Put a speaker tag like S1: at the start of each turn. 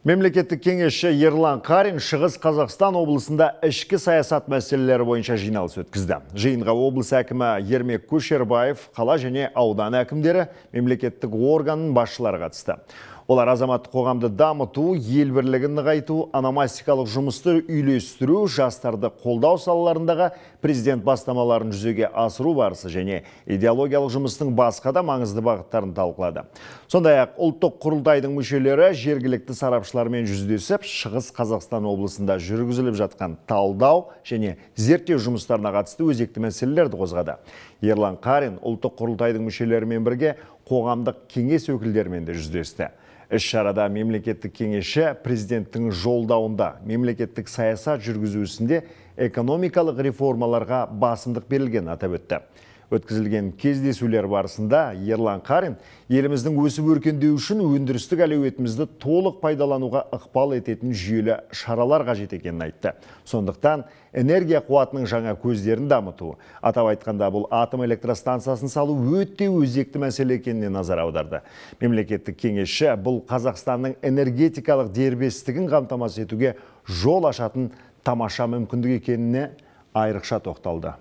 S1: Мемлекеттік кеңесші Ерлан Қарин Шығыс Қазақстан облысында ішкі саясат мәселелері бойынша жиналыс өткізді. Жиынға облыс әкімі Ермек Көшербаев, қала және аудан әкімдері, мемлекеттік органның басшылары қатысты. Олар азаматтық қоғамды дамыту, ел бірлігін нығайту, ономастикалық жұмысты үйлестіру, жастарды қолдау салаларындағы президент бастамаларын жүзеге асыру барысы және идеологиялық жұмыстың басқа да маңызды бағыттарын талқылады. Сондай-ақ ұлттық құрылтайдың мүшелері жергілікті сарапшылармен жүздесіп, Шығыс Қазақстан облысында жүргізіліп жатқан талдау және зерттеу жұмыстарына қатысты өзекті мәселелерді қозғады. Ерлан Қарин ұлттық құрылтайдың мүшелерімен бірге қоғамдық кеңес өкілдерімен де жүздесті. Іс-шарада мемлекеттік кеңесші президенттің жолдауында мемлекеттік саясат жүргізу ісінде экономикалық реформаларға басымдық берілген атап өтті. Өткізілген кездесулер барысында Ерлан Қарин еліміздің өсіп өркендеуі үшін өндірістік әлеуетімізді толық пайдалануға ықпал ететін жүйелі шаралар қажет екенін айтты. Сондықтан энергия қуатының жаңа көздерін дамыту, атап айтқанда бұл атом электростанциясын салу өте өзекті мәселе екеніне назар аударды. Мемлекеттік кеңесші бұл Қазақстанның энергетикалық дербестігін қамтамасыз етуге жол ашатын тамаша мүмкіндік екеніне айрықша тоқталды.